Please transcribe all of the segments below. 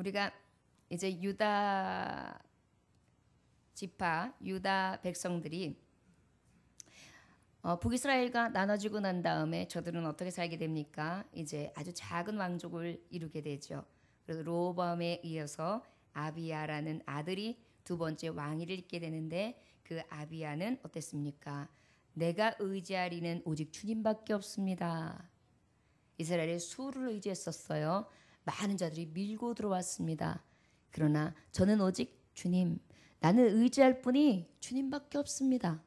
우리가 이제 유다 지파, 유다 백성들이 북이스라엘과 나눠지고 난 다음에 저들은 어떻게 살게 됩니까? 이제 아주 작은 왕족을 이루게 되죠. 그래서 르호보암에 이어서 아비야라는 아들이 두 번째 왕위를 잇게 되는데, 그 아비야는 어땠습니까? 내가 의지할 이는 오직 주님밖에 없습니다. 이스라엘의 수를 의지했었어요. 많은 자들이 밀고 들어왔습니다. 그러나 저는 오직 주님, 나는 의지할 분이 주님밖에 없습니다.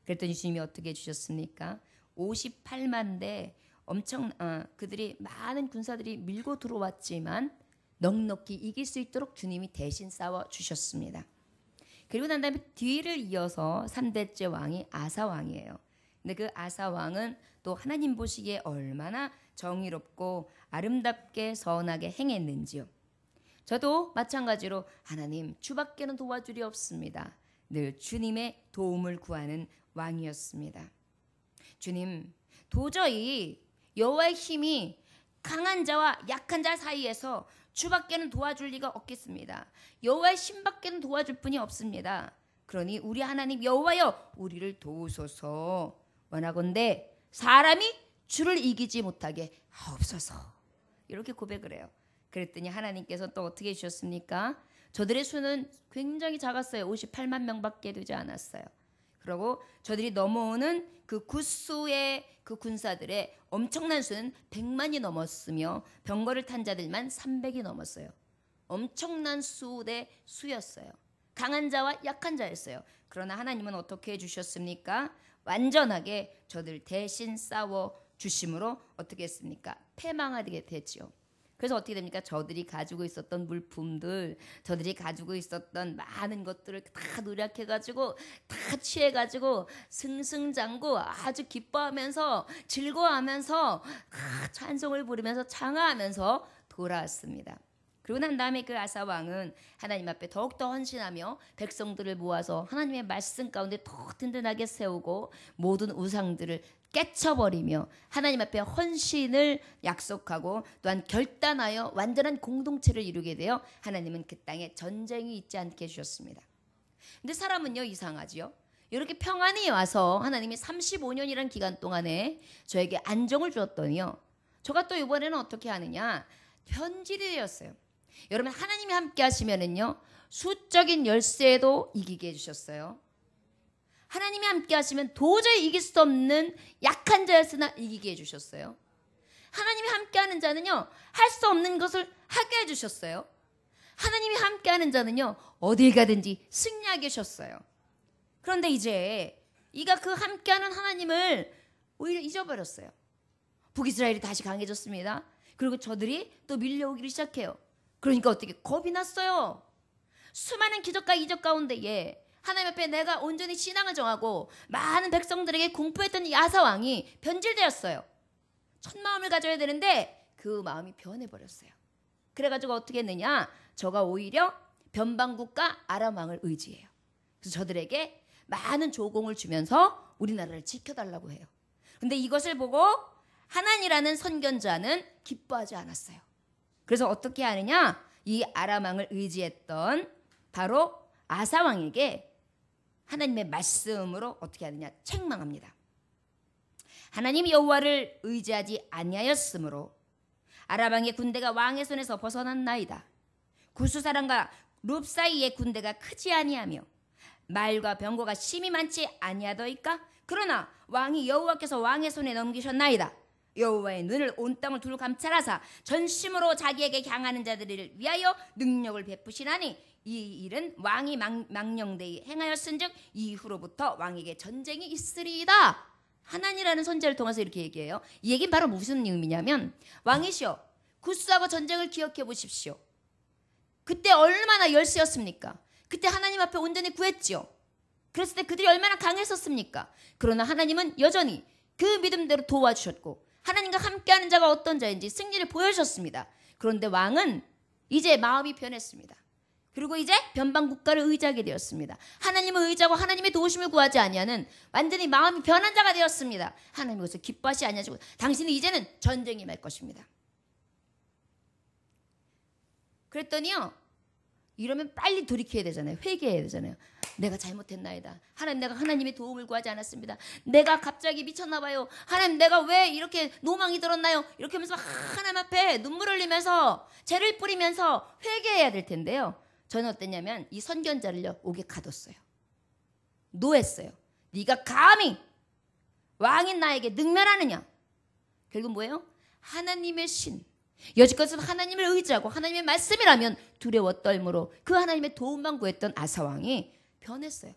그랬더니 주님이 어떻게 해주셨습니까? 58만 대 그들이 많은 군사들이 밀고 들어왔지만 넉넉히 이길 수 있도록 주님이 대신 싸워 주셨습니다. 그리고 난 다음에 뒤를 이어서 3대째 왕이 아사 왕이에요. 근데 그 아사 왕은 또 하나님 보시기에 얼마나 정의롭고 아름답게 선하게 행했는지요. 저도 마찬가지로 하나님, 주밖에는 도와줄이 없습니다. 늘 주님의 도움을 구하는 왕이었습니다. 주님, 도저히 여호와의 힘이 강한 자와 약한 자 사이에서 주밖에는 도와줄 리가 없겠습니다. 여호와의 힘밖에는 도와줄 분이 없습니다. 그러니 우리 하나님 여호와여, 우리를 도우소서. 원하건대 사람이 주를 이기지 못하게 하옵소서. 이렇게 고백을 해요. 그랬더니 하나님께서 또 어떻게 해주셨습니까? 저들의 수는 굉장히 작았어요. 58만 명밖에 되지 않았어요. 그리고 저들이 넘어오는 그 굿수의 그 군사들의 엄청난 수는 100만이 넘었으며 병거를 탄 자들만 300이 넘었어요. 엄청난 수 대 수였어요. 강한 자와 약한 자였어요. 그러나 하나님은 어떻게 해주셨습니까? 완전하게 저들 대신 싸워 주심으로 어떻게 했습니까? 패망하게 됐지요. 그래서 어떻게 됩니까? 저들이 가지고 있었던 물품들, 저들이 가지고 있었던 많은 것들을 다 노력해가지고 다 취해가지고 승승장구 아주 기뻐하면서 즐거워하면서 찬송을 부르면서 창화하면서 돌아왔습니다. 그리고 난 다음에 그 아사 왕은 하나님 앞에 더욱더 헌신하며 백성들을 모아서 하나님의 말씀 가운데 더 든든하게 세우고 모든 우상들을 깨쳐버리며 하나님 앞에 헌신을 약속하고 또한 결단하여 완전한 공동체를 이루게 되어 하나님은 그 땅에 전쟁이 있지 않게 해주셨습니다. 근데 사람은요, 이상하지요. 이렇게 평안히 와서 하나님이 35년이라는 기간 동안에 저에게 안정을 주었더니요, 저가 또 이번에는 어떻게 하느냐, 변질이 되었어요. 여러분, 하나님이 함께 하시면은요, 수적인 열세도 이기게 해주셨어요. 하나님이 함께 하시면 도저히 이길 수 없는 약한 자였으나 이기게 해주셨어요. 하나님이 함께하는 자는요, 할 수 없는 것을 하게 해주셨어요. 하나님이 함께하는 자는요, 어딜 가든지 승리하게 하셨어요. 그런데 이제 이가 그 함께하는 하나님을 오히려 잊어버렸어요. 북이스라엘이 다시 강해졌습니다. 그리고 저들이 또 밀려오기를 시작해요. 그러니까 어떻게 겁이 났어요. 수많은 기적과 이적 가운데에 하나님 앞에 내가 온전히 신앙을 정하고 많은 백성들에게 공포했던 이 아사 왕이 변질되었어요. 첫 마음을 가져야 되는데 그 마음이 변해버렸어요. 그래가지고 어떻게 했느냐, 저가 오히려 변방국가 아람 왕을 의지해요. 그래서 저들에게 많은 조공을 주면서 우리나라를 지켜달라고 해요. 근데 이것을 보고 하나니라는 선견자는 기뻐하지 않았어요. 그래서 어떻게 하느냐, 이 아람 왕을 의지했던 바로 아사 왕에게 하나님의 말씀으로 어떻게 하느냐, 책망합니다. 하나님 여호와를 의지하지 아니하였으므로 아람 왕의 군대가 왕의 손에서 벗어났나이다. 구스 사람과 룹 사이의 군대가 크지 아니하며 말과 병거가 심히 많지 아니하더이까. 그러나 왕이 여호와께서 왕의 손에 넘기셨나이다. 여호와의 눈을 온 땅을 두루 감찰하사 전심으로 자기에게 향하는 자들을 위하여 능력을 베푸시나니 이 일은 왕이 망령되이 행하였은즉 이후로부터 왕에게 전쟁이 있으리이다. 하나니라는 선지자를 통해서 이렇게 얘기해요. 이 얘기는 바로 무슨 의미냐면, 왕이시여, 구스하고 전쟁을 기억해 보십시오. 그때 얼마나 열세였습니까? 그때 하나님 앞에 온전히 구했지요. 그랬을 때 그들이 얼마나 강했었습니까? 그러나 하나님은 여전히 그 믿음대로 도와주셨고 하나님과 함께하는 자가 어떤 자인지 승리를 보여주셨습니다. 그런데 왕은 이제 마음이 변했습니다. 그리고 이제 변방 국가를 의지하게 되었습니다. 하나님을 의지하고 하나님의 도우심을 구하지 아니하는 완전히 마음이 변한 자가 되었습니다. 하나님 그것을 기뻐하시 아니하시고 당신이 이제는 전쟁이 말 것입니다. 그랬더니요, 이러면 빨리 돌이켜야 되잖아요. 회개해야 되잖아요. 내가 잘못했나이다. 하나님, 내가 하나님의 도움을 구하지 않았습니다. 내가 갑자기 미쳤나 봐요. 하나님, 내가 왜 이렇게 노망이 들었나요? 이렇게 하면서 하나님 앞에 눈물 흘리면서 죄를 뿌리면서 회개해야 될 텐데요. 저는 어땠냐면 이 선견자를요, 옥에 가뒀어요. 노했어요. 네가 감히 왕인 나에게 능멸하느냐. 결국 뭐예요? 하나님의 신, 여지껏은 하나님을 의지하고 하나님의 말씀이라면 두려워 떨므로 그 하나님의 도움만 구했던 아사왕이 변했어요.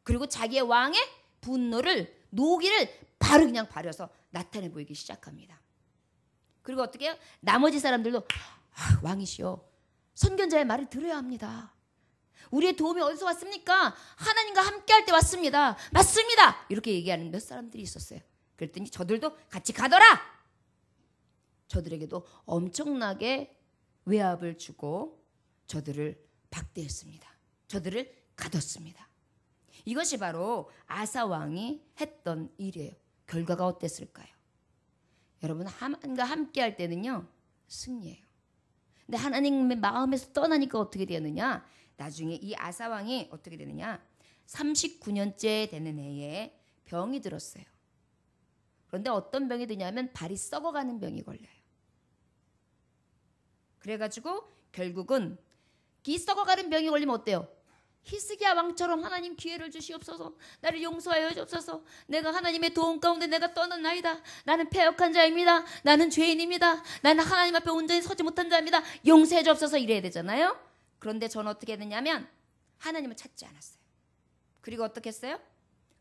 그리고 자기의 왕의 분노를, 노기를 바로 그냥 바려서 나타내 보이기 시작합니다. 그리고 어떻게 해요? 나머지 사람들도 왕이시여, 선견자의 말을 들어야 합니다. 우리의 도움이 어디서 왔습니까? 하나님과 함께 할 때 왔습니다. 맞습니다. 이렇게 얘기하는 몇 사람들이 있었어요. 그랬더니 저들도 같이 가더라. 저들에게도 엄청나게 외압을 주고 저들을 박대했습니다. 저들을 가뒀습니다. 이것이 바로 아사 왕이 했던 일이에요. 결과가 어땠을까요? 여러분, 하나님과 함께 할 때는요, 승리예요. 근데 하나님의 마음에서 떠나니까 어떻게 되느냐? 나중에 이 아사 왕이 어떻게 되느냐? 39년째 되는 해에 병이 들었어요. 그런데 어떤 병이 드냐면 발이 썩어가는 병이 걸려요. 그래가지고 결국은 이 썩어가는 병이 걸리면 어때요? 히스기야 왕처럼 하나님 기회를 주시옵소서, 나를 용서하여 주옵소서, 내가 하나님의 도움 가운데 내가 떠났나이다, 나는 패역한 자입니다, 나는 죄인입니다, 나는 하나님 앞에 온전히 서지 못한 자입니다, 용서해 주옵소서 이래야 되잖아요. 그런데 저는 어떻게 했느냐면 하나님을 찾지 않았어요. 그리고 어떻게 했어요?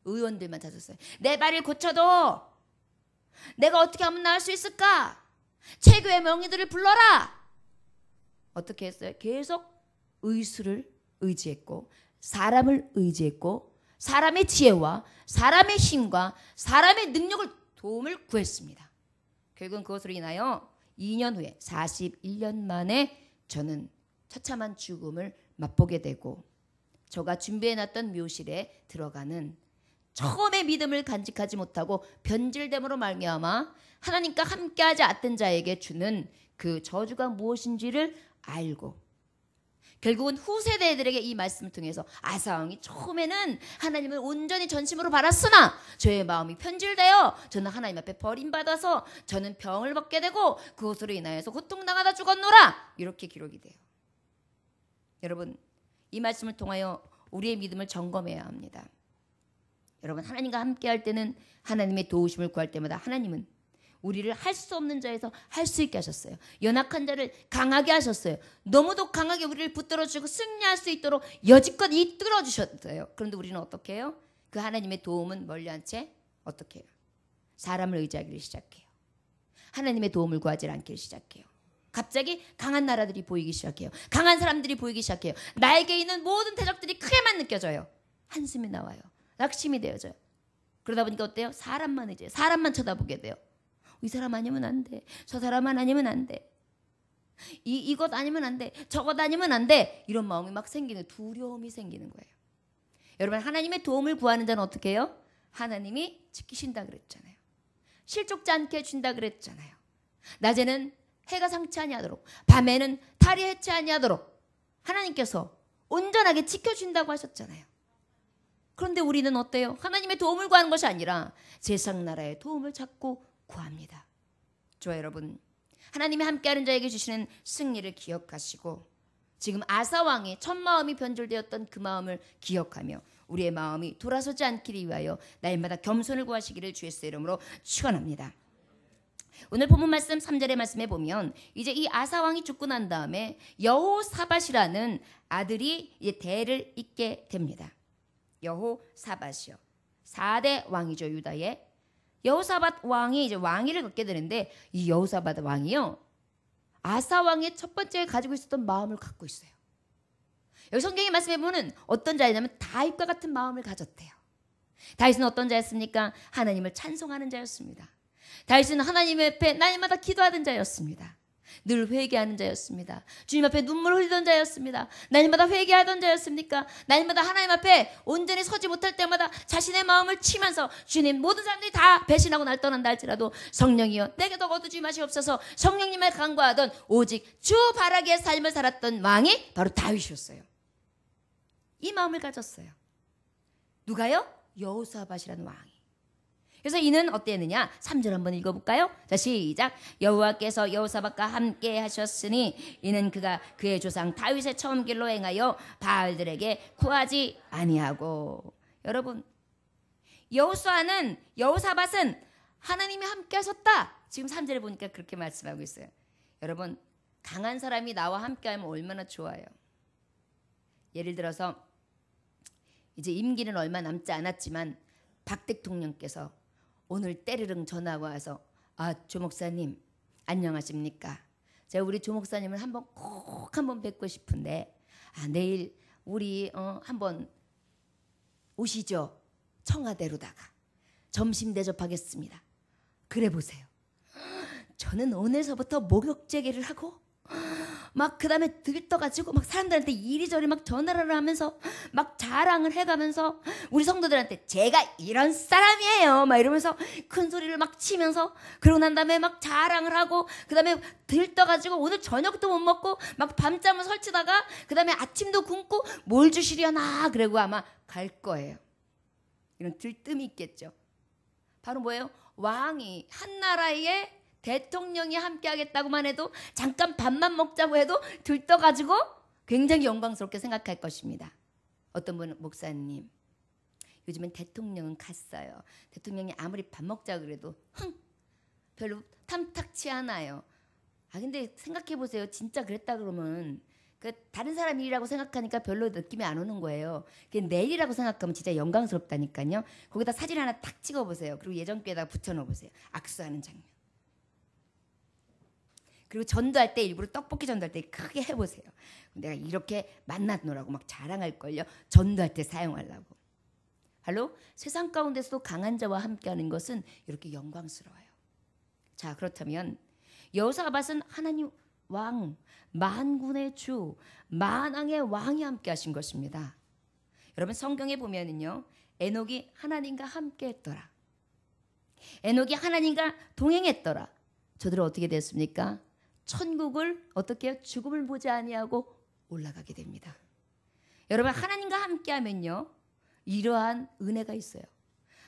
의원들만 찾았어요. 내 발을 고쳐도 내가 어떻게 하면 나을 수 있을까? 최고의 명의들을 불러라. 어떻게 했어요? 계속 의수를 의지했고, 사람을 의지했고, 사람의 지혜와 사람의 힘과 사람의 능력을, 도움을 구했습니다. 결국은 그것으로 인하여 2년 후에 41년 만에 저는 처참한 죽음을 맛보게 되고, 저가 준비해놨던 묘실에 들어가는, 처음에 믿음을 간직하지 못하고 변질됨으로 말미암아 하나님과 함께하지 않던 자에게 주는 그 저주가 무엇인지를 알고, 결국은 후세대들에게 이 말씀을 통해서 아사 왕이 처음에는 하나님을 온전히 전심으로 바랐으나 저의 마음이 편질되어 저는 하나님 앞에 버림받아서 저는 병을 받게 되고 그것으로 인하여서 고통당하다 죽었노라, 이렇게 기록이 돼요. 여러분, 이 말씀을 통하여 우리의 믿음을 점검해야 합니다. 여러분, 하나님과 함께 할 때는, 하나님의 도우심을 구할 때마다 하나님은 우리를 할 수 없는 자에서 할 수 있게 하셨어요. 연약한 자를 강하게 하셨어요. 너무도 강하게 우리를 붙들어주고 승리할 수 있도록 여지껏 이끌어 주셨어요. 그런데 우리는 어떻게 해요? 그 하나님의 도움은 멀리한 채 어떻게 해요? 사람을 의지하기를 시작해요. 하나님의 도움을 구하지 않기를 시작해요. 갑자기 강한 나라들이 보이기 시작해요. 강한 사람들이 보이기 시작해요. 나에게 있는 모든 대적들이 크게만 느껴져요. 한숨이 나와요. 낙심이 되어져요. 그러다 보니까 어때요? 사람만 의지해요. 사람만 쳐다보게 돼요. 이 사람 아니면 안 돼. 저 사람 아니면 안 돼. 이것 아니면 안 돼. 저것 아니면 안 돼. 이런 마음이 막 생기는, 두려움이 생기는 거예요. 여러분, 하나님의 도움을 구하는 자는 어떻게 해요? 하나님이 지키신다 그랬잖아요. 실족지 않게 해준다 그랬잖아요. 낮에는 해가 상치 아니하도록, 밤에는 달이 해치 아니하도록 하나님께서 온전하게 지켜준다고 하셨잖아요. 그런데 우리는 어때요? 하나님의 도움을 구하는 것이 아니라 세상 나라의 도움을 자꾸 구합니다. 좋아요, 여러분. 하나님이 함께하는 자에게 주시는 승리를 기억하시고, 지금 아사 왕의 첫 마음이 변질되었던 그 마음을 기억하며 우리의 마음이 돌아서지 않기를 위하여 날마다 겸손을 구하시기를 주의 이름으로 축원합니다. 오늘 본문 말씀 3절의 말씀에 보면 이제 이 아사 왕이 죽고 난 다음에 여호사밧이라는 아들이 이제 대를 잇게 됩니다. 여호사밧이요, 4대 왕이죠. 유다의 여호사밧 왕이 이제 왕위를 갖게 되는데, 이 여호사밧 왕이요, 아사 왕의 첫 번째 가지고 있었던 마음을 갖고 있어요. 여기 성경의 말씀에 보면 어떤 자였냐면 다윗과 같은 마음을 가졌대요. 다윗은 어떤 자였습니까? 하나님을 찬송하는 자였습니다. 다윗은 하나님 앞에 날마다 기도하던 자였습니다. 늘 회개하는 자였습니다. 주님 앞에 눈물 흘리던 자였습니다. 날마다 회개하던 자였습니까? 날마다 하나님 앞에 온전히 서지 못할 때마다 자신의 마음을 치면서 주님, 모든 사람들이 다 배신하고 날 떠난다 할지라도 성령이여 내게 더 거두지 마시옵소서 성령님을 간구하던 오직 주 바라기의 삶을 살았던 왕이 바로 다윗이었어요. 이 마음을 가졌어요. 누가요? 여호사밧이라는 왕이. 그래서 이는 어땠느냐? 3절 한번 읽어볼까요? 자, 시작. 여호와께서 여호사밧과 함께 하셨으니 이는 그가 그의 조상 다윗의 처음 길로 행하여 바알들에게 구하지 아니하고. 여러분, 여호사밧은 하나님이 함께 하셨다. 지금 3절에 보니까 그렇게 말씀하고 있어요. 여러분, 강한 사람이 나와 함께 하면 얼마나 좋아요. 예를 들어서 이제 임기는 얼마 남지 않았지만 박 대통령께서 오늘 때르릉 전화가 와서 조 목사님 안녕하십니까? 제가 우리 조 목사님을 꼭 한번 뵙고 싶은데 내일 우리 한번 오시죠. 청와대로다가 점심 대접하겠습니다. 그래 보세요. 저는 오늘서부터 목욕 재개를 하고 막 그 다음에 들떠가지고 막 사람들한테 이리저리 막 전화를 하면서 막 자랑을 해가면서 우리 성도들한테 제가 이런 사람이에요 막 이러면서 큰 소리를 막 치면서 그러고 난 다음에 막 자랑을 하고 그 다음에 들떠가지고 오늘 저녁도 못 먹고 막 밤잠을 설치다가 그 다음에 아침도 굶고 뭘 주시려나 그러고 아마 갈 거예요. 이런 들뜸이 있겠죠. 바로 뭐예요? 왕이 한 나라의 대통령이 함께 하겠다고만 해도 잠깐 밥만 먹자고 해도 들떠가지고 굉장히 영광스럽게 생각할 것입니다. 어떤 분은 목사님 요즘엔 대통령은 갔어요. 대통령이 아무리 밥 먹자고 그래도 별로 탐탁치 않아요. 근데 생각해 보세요. 진짜 그랬다 그러면 그 다른 사람 일이라고 생각하니까 별로 느낌이 안 오는 거예요. 내일이라고 생각하면 진짜 영광스럽다니까요. 거기다 사진 하나 탁 찍어보세요. 그리고 예전교에다가 붙여놓으세요. 악수하는 장면. 그리고 전도할 때 일부러 떡볶이 전도할 때 크게 해보세요. 내가 이렇게 만나노라고 막 자랑할걸요. 전도할 때 사용하려고. 바로 세상 가운데서도 강한 자와 함께하는 것은 이렇게 영광스러워요. 자, 그렇다면 여호사밧은 하나님 왕, 만군의 주, 만왕의 왕이 함께 하신 것입니다. 여러분 성경에 보면은요. 에녹이 하나님과 함께 했더라. 에녹이 하나님과 동행했더라. 저들은 어떻게 됐습니까? 천국을 어떻게 해요? 죽음을 보지 아니하고 올라가게 됩니다. 여러분 하나님과 함께하면요. 이러한 은혜가 있어요.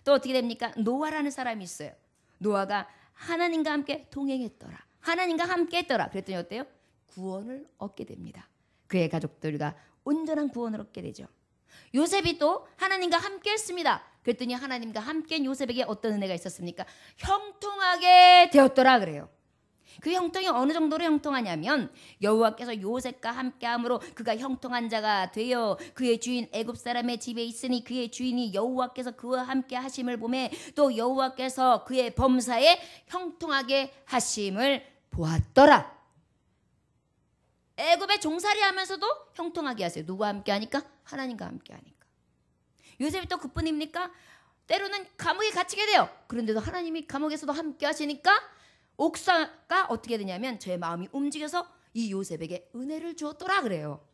또 어떻게 됩니까? 노아라는 사람이 있어요. 노아가 하나님과 함께 동행했더라. 하나님과 함께 했더라. 그랬더니 어때요? 구원을 얻게 됩니다. 그의 가족들과 온전한 구원을 얻게 되죠. 요셉이 또 하나님과 함께 했습니다. 그랬더니 하나님과 함께한 요셉에게 어떤 은혜가 있었습니까? 형통하게 되었더라 그래요. 그 형통이 어느 정도로 형통하냐면 여호와께서 요셉과 함께함으로 그가 형통한 자가 되어 그의 주인 애굽 사람의 집에 있으니 그의 주인이 여호와께서 그와 함께 하심을 보매 또 여호와께서 그의 범사에 형통하게 하심을 보았더라. 애굽에 종살이 하면서도 형통하게 하세요. 누구와 함께 하니까? 하나님과 함께 하니까. 요셉이 또 그뿐입니까? 때로는 감옥에 갇히게 돼요. 그런데도 하나님이 감옥에서도 함께 하시니까 옥사가 어떻게 되냐면 저의 마음이 움직여서 이 요셉에게 은혜를 주었더라 그래요.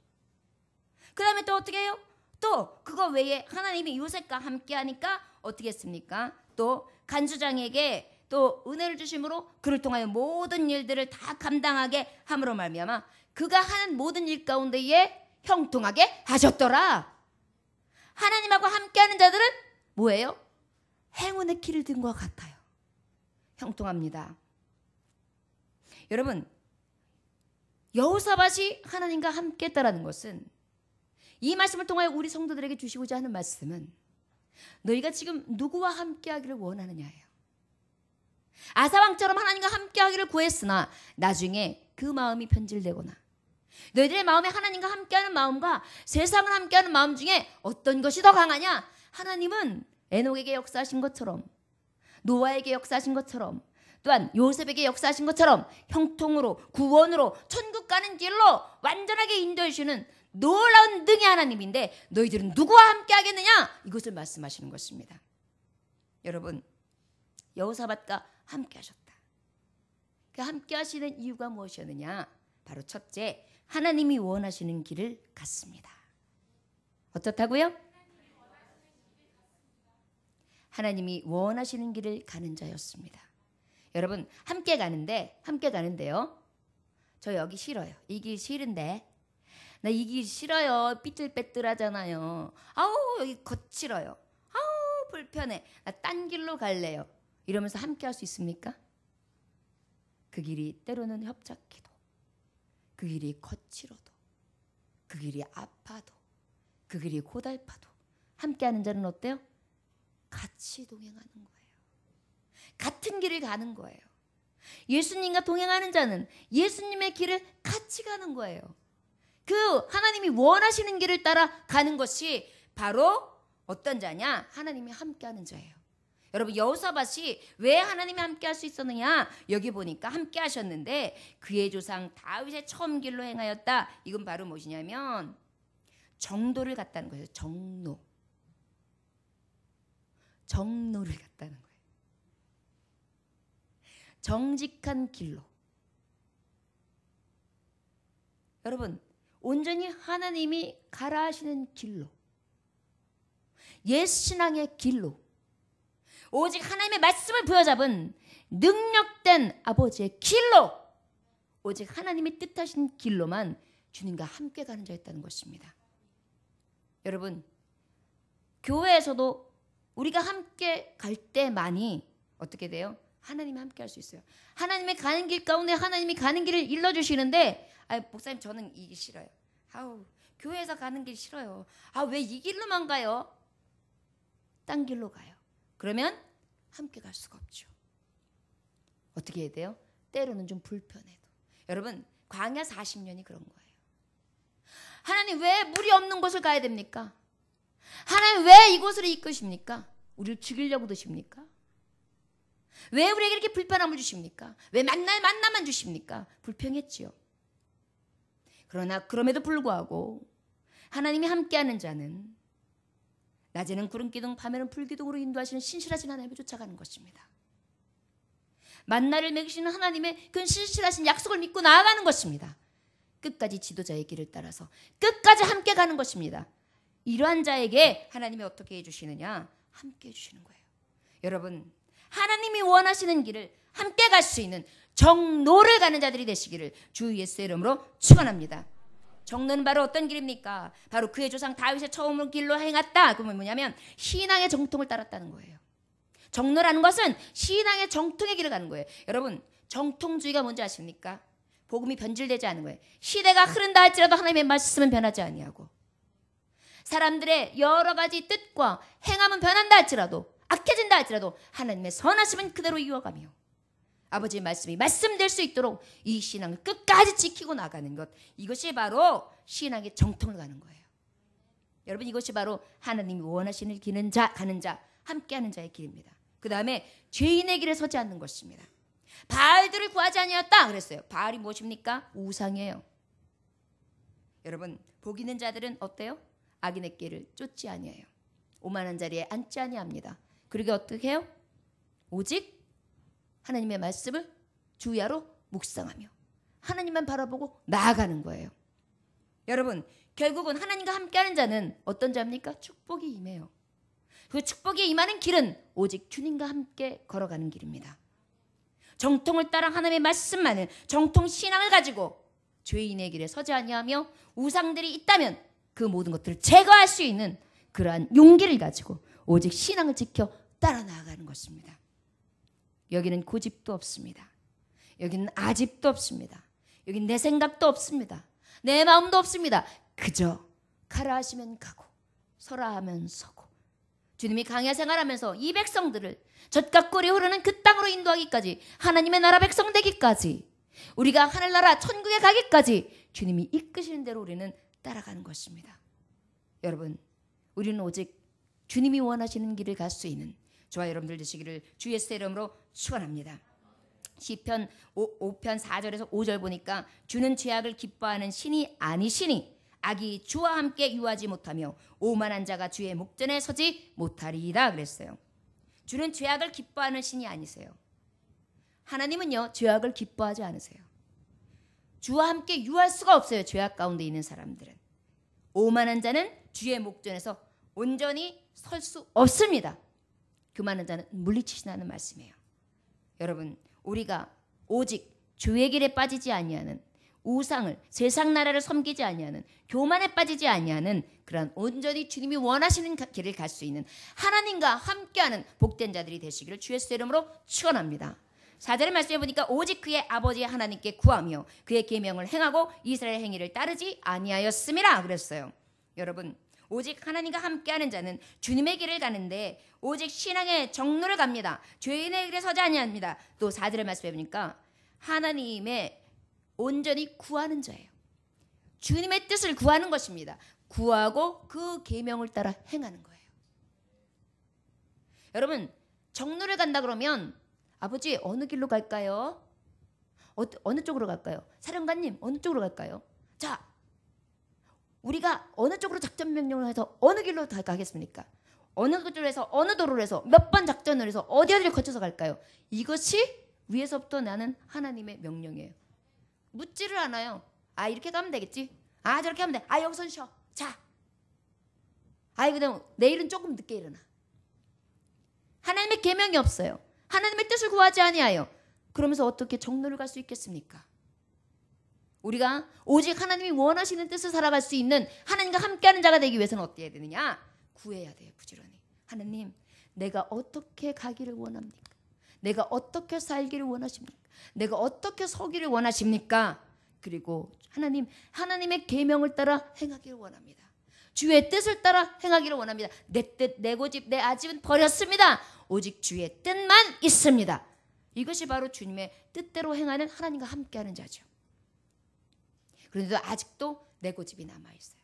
그 다음에 또 어떻게 해요? 또 그거 외에 하나님이 요셉과 함께 하니까 어떻게 했습니까? 또 간수장에게 또 은혜를 주심으로 그를 통하여 모든 일들을 다 감당하게 함으로 말미암아 그가 하는 모든 일 가운데에 형통하게 하셨더라. 하나님하고 함께하는 자들은 뭐예요? 행운의 키를 든 것 같아요. 형통합니다. 여러분 여호사밧이 하나님과 함께했다라는 것은 이 말씀을 통하여 우리 성도들에게 주시고자 하는 말씀은 너희가 지금 누구와 함께하기를 원하느냐예요. 아사왕처럼 하나님과 함께하기를 구했으나 나중에 그 마음이 변질되거나 너희들의 마음에 하나님과 함께하는 마음과 세상을 함께하는 마음 중에 어떤 것이 더 강하냐? 하나님은 에녹에게 역사하신 것처럼 노아에게 역사하신 것처럼 또한 요셉에게 역사하신 것처럼 형통으로 구원으로 천국 가는 길로 완전하게 인도해 주시는 놀라운 능의 하나님인데 너희들은 누구와 함께 하겠느냐? 이것을 말씀하시는 것입니다. 여러분 여호사밧과 함께 하셨다. 그 함께 하시는 이유가 무엇이었느냐? 바로 첫째, 하나님이 원하시는 길을 갔습니다. 어떻다고요? 하나님이 원하시는 길을 가는 자였습니다. 여러분, 함께 가는데요. 저 여기 싫어요. 이 길 싫은데. 나 이 길 싫어요. 삐뚤빼뚤하잖아요. 아우, 여기 거칠어요. 아우, 불편해. 나 딴 길로 갈래요. 이러면서 함께 할 수 있습니까? 그 길이 때로는 협착해도, 그 길이 거칠어도, 그 길이 아파도, 그 길이 고달파도 함께하는 자는 어때요? 같이 동행하는 거예요. 같은 길을 가는 거예요. 예수님과 동행하는 자는 예수님의 길을 같이 가는 거예요. 그 하나님이 원하시는 길을 따라 가는 것이 바로 어떤 자냐? 하나님이 함께하는 자예요. 여러분, 여호사밧이 왜 하나님이 함께할 수 있었느냐? 여기 보니까 함께하셨는데 그의 조상 다윗의 처음 길로 행하였다. 이건 바로 무엇이냐면 정도를 갔다는 거예요. 정로를 갔다는 거예요. 정직한 길로. 여러분, 온전히 하나님이 가라 하시는 길로, 옛 신앙의 길로, 오직 하나님의 말씀을 부여잡은 능력된 아버지의 길로, 오직 하나님이 뜻하신 길로만 주님과 함께 가는 자였다는 것입니다. 여러분, 교회에서도 우리가 함께 갈 때만이 어떻게 돼요? 하나님이 함께 할 수 있어요. 하나님의 가는 길 가운데 하나님이 가는 길을 일러주시는데, 목사님 저는 이 길 싫어요. 아우, 교회에서 가는 길 싫어요. 왜 이 길로만 가요? 딴 길로 가요. 그러면 함께 갈 수가 없죠. 어떻게 해야 돼요? 때로는 좀 불편해도. 여러분, 광야 40년이 그런 거예요. 하나님 왜 물이 없는 곳을 가야 됩니까? 하나님 왜 이곳으로 이끄십니까? 우리를 죽이려고 드십니까? 왜 우리에게 이렇게 불편함을 주십니까? 왜 만날 만나만 주십니까? 불평했지요. 그러나 그럼에도 불구하고 하나님이 함께하는 자는 낮에는 구름기둥, 밤에는 불기둥으로 인도하시는 신실하신 하나님을 쫓아가는 것입니다. 만나를 먹이시는 하나님의 그 신실하신 약속을 믿고 나아가는 것입니다. 끝까지 지도자의 길을 따라서 끝까지 함께 가는 것입니다. 이러한 자에게 하나님이 어떻게 해주시느냐? 함께 해주시는 거예요. 여러분, 하나님이 원하시는 길을 함께 갈 수 있는 정로를 가는 자들이 되시기를 주 예수의 이름으로 축원합니다. 정로는 바로 어떤 길입니까? 바로 그의 조상 다윗의 처음 길로 행했다. 그러면 뭐냐면 신앙의 정통을 따랐다는 거예요. 정로라는 것은 신앙의 정통의 길을 가는 거예요. 여러분, 정통주의가 뭔지 아십니까? 복음이 변질되지 않은 거예요. 시대가 흐른다 할지라도 하나님의 말씀은 변하지 아니하고, 사람들의 여러 가지 뜻과 행함은 변한다 할지라도, 악해진다 할지라도 하나님의 선하심은 그대로 이어가며 아버지의 말씀이 말씀될 수 있도록 이 신앙을 끝까지 지키고 나가는 것, 이것이 바로 신앙의 정통을 가는 거예요. 여러분, 이것이 바로 하나님이 원하시는 길은 가는 자, 함께하는 자의 길입니다. 그 다음에 죄인의 길에 서지 않는 것입니다. 바알들을 구하지 아니하였다 그랬어요. 바알이 무엇입니까? 우상이에요. 여러분, 복 있는 자들은 어때요? 악인의 길을 쫓지 아니해요. 오만한 자리에 앉지 아니합니다. 그러게 어떻게 해요? 오직 하나님의 말씀을 주야로 묵상하며 하나님만 바라보고 나아가는 거예요. 여러분, 결국은 하나님과 함께하는 자는 어떤 자입니까? 축복이 임해요. 그 축복이 임하는 길은 오직 주님과 함께 걸어가는 길입니다. 정통을 따라 하나님의 말씀만을, 정통 신앙을 가지고 죄인의 길에 서지 아니하며 우상들이 있다면 그 모든 것들을 제거할 수 있는 그러한 용기를 가지고 오직 신앙을 지켜 따라 나아가는 것입니다. 여기는 고집도 없습니다. 여기는 아집도 없습니다. 여기는 내 생각도 없습니다. 내 마음도 없습니다. 그저 가라 하시면 가고 서라 하면 서고, 주님이 광야 생활하면서 이 백성들을 젖과 꿀이 흐르는 그 땅으로 인도하기까지, 하나님의 나라 백성 되기까지, 우리가 하늘나라 천국에 가기까지 주님이 이끄시는 대로 우리는 따라가는 것입니다. 여러분, 우리는 오직 주님이 원하시는 길을 갈 수 있는 저와 여러분들 되시기를 주 예수의 이름으로 축원합니다. 시편 5편 4절에서 5절 보니까 주는 죄악을 기뻐하는 신이 아니시니 악이 주와 함께 유하지 못하며 오만한 자가 주의 목전에 서지 못하리이다 그랬어요. 주는 죄악을 기뻐하는 신이 아니세요. 하나님은요, 죄악을 기뻐하지 않으세요. 주와 함께 유할 수가 없어요. 죄악 가운데 있는 사람들은. 오만한 자는 주의 목전에서 온전히 설 수 없습니다. 교만한 자는 물리치신다는 말씀이에요. 여러분, 우리가 오직 주의 길에 빠지지 아니하는, 우상을, 세상 나라를 섬기지 아니하는, 교만에 빠지지 아니하는 그런 온전히 주님이 원하시는 길을 갈 수 있는 하나님과 함께하는 복된 자들이 되시기를 주 예수의 이름으로 축원합니다. 4절의 말씀에 보니까 오직 그의 아버지 하나님께 구하며 그의 계명을 행하고 이스라엘 행위를 따르지 아니하였음이라 그랬어요. 여러분, 오직 하나님과 함께하는 자는 주님의 길을 가는데 오직 신앙의 정로를 갑니다. 죄인의 길에 서지 아니합니다. 또 4절의 말씀에 보니까 하나님의 온전히 구하는 자예요. 주님의 뜻을 구하는 것입니다. 구하고 그 계명을 따라 행하는 거예요. 여러분, 정로를 간다 그러면 아버지 어느 길로 갈까요? 어느 쪽으로 갈까요? 사령관님 어느 쪽으로 갈까요? 자, 우리가 어느 쪽으로 작전 명령을 해서 어느 길로 가겠습니까? 어느 쪽으로 해서 어느 도로로 해서 몇 번 작전을 해서 어디를 거쳐서 갈까요? 이것이 위에서부터 나는 하나님의 명령이에요. 묻지를 않아요. 아, 이렇게 가면 되겠지. 아, 저렇게 하면 돼. 아, 여기선 쉬어. 자. 아이, 그냥 내일은 조금 늦게 일어나. 하나님의 계명이 없어요. 하나님의 뜻을 구하지 아니하여. 그러면서 어떻게 정로를 갈 수 있겠습니까? 우리가 오직 하나님이 원하시는 뜻을 살아갈 수 있는 하나님과 함께하는 자가 되기 위해서는 어떻게 해야 되느냐? 구해야 돼요. 부지런히. 하나님, 내가 어떻게 가기를 원합니까? 내가 어떻게 살기를 원하십니까? 내가 어떻게 서기를 원하십니까? 그리고 하나님, 하나님의 계명을 따라 행하기를 원합니다. 주의 뜻을 따라 행하기를 원합니다. 내 뜻, 내 고집, 내 아집은 버렸습니다. 오직 주의 뜻만 있습니다. 이것이 바로 주님의 뜻대로 행하는 하나님과 함께하는 자죠. 그런데도 아직도 내 고집이 남아있어요.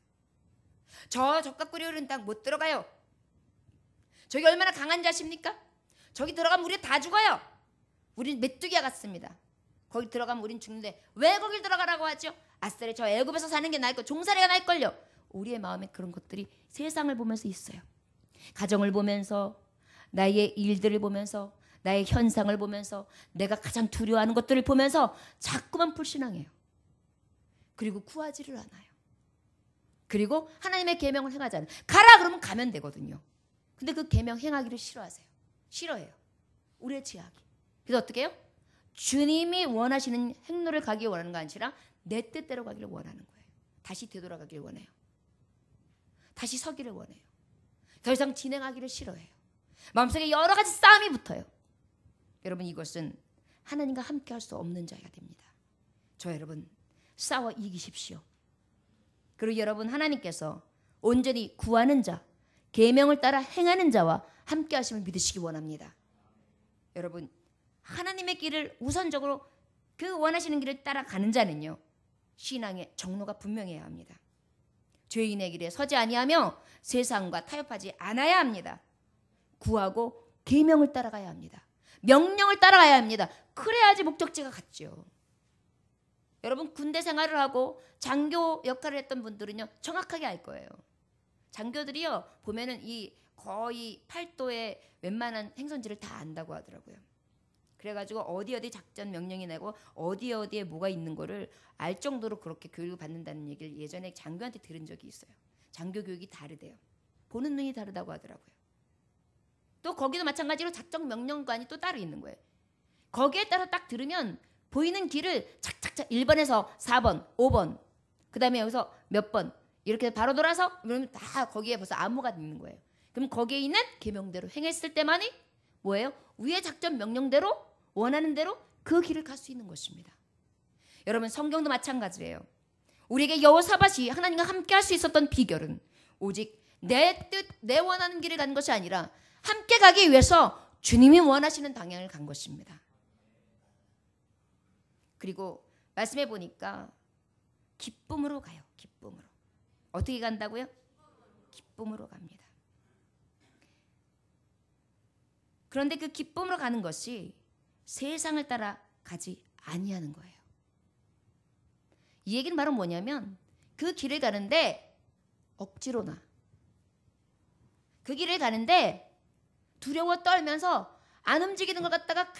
저 적각구리 흐르는 땅 못 들어가요. 저기 얼마나 강한 자십니까? 저기 들어가면 우리 다 죽어요. 우린 메뚜기와 같습니다. 거기 들어가면 우린 죽는데 왜 거길 들어가라고 하죠? 아싸리 저 애굽에서 사는 게 나을 거, 종살이가 나을걸요. 우리의 마음에 그런 것들이 세상을 보면서 있어요. 가정을 보면서, 나의 일들을 보면서, 나의 현상을 보면서, 내가 가장 두려워하는 것들을 보면서 자꾸만 불신앙해요. 그리고 구하지를 않아요. 그리고 하나님의 계명을 행하지 않아요. 가라 그러면 가면 되거든요. 근데 그 계명 행하기를 싫어하세요. 싫어해요. 우리의 죄악이. 그래서 어떻게 해요? 주님이 원하시는 행로를 가기 원하는 거 아니라 내 뜻대로 가기를 원하는 거예요. 다시 되돌아가기를 원해요. 다시 서기를 원해요. 더 이상 진행하기를 싫어해요. 마음속에 여러 가지 싸움이 붙어요. 여러분, 이것은 하나님과 함께 할 수 없는 자가 됩니다. 저 여러분, 싸워 이기십시오. 그리고 여러분, 하나님께서 온전히 구하는 자, 계명을 따라 행하는 자와 함께 하심을 믿으시기 원합니다. 여러분, 하나님의 길을 우선적으로 그 원하시는 길을 따라가는 자는요, 신앙의 정로가 분명해야 합니다. 죄인의 길에 서지 아니하며 세상과 타협하지 않아야 합니다. 구하고 계명을 따라가야 합니다. 명령을 따라가야 합니다. 그래야지 목적지가 같죠. 여러분, 군대 생활을 하고 장교 역할을 했던 분들은요, 정확하게 알 거예요. 장교들이요, 보면은 이 거의 8도의 웬만한 행선지를 다 안다고 하더라고요. 그래가지고 어디 작전 명령이 내고 어디에 뭐가 있는 거를 알 정도로 그렇게 교육을 받는다는 얘기를 예전에 장교한테 들은 적이 있어요. 장교 교육이 다르대요. 보는 눈이 다르다고 하더라고요. 또 거기도 마찬가지로 작전 명령관이 또 따로 있는 거예요. 거기에 따라 딱 들으면 보이는 길을 착착착 1번에서 4번, 5번, 그 다음에 여기서 몇 번 이렇게 바로 돌아서 그러면 다 거기에 벌써 암호가 있는 거예요. 그럼 거기에 있는 계명대로 행했을 때만이 뭐예요? 위의 작전 명령대로 원하는 대로 그 길을 갈 수 있는 것입니다. 여러분, 성경도 마찬가지예요. 우리에게 여호사밧이 하나님과 함께 할 수 있었던 비결은 오직 내 뜻, 내 원하는 길을 간 것이 아니라 함께 가기 위해서 주님이 원하시는 방향을 간 것입니다. 그리고 말씀해 보니까 기쁨으로 가요. 기쁨으로. 어떻게 간다고요? 기쁨으로 갑니다. 그런데 그 기쁨으로 가는 것이 세상을 따라 가지 아니하는 거예요. 이 얘기는 바로 뭐냐면 그 길을 가는데 억지로나 그 길을 가는데 두려워 떨면서 안 움직이는 걸 갖다가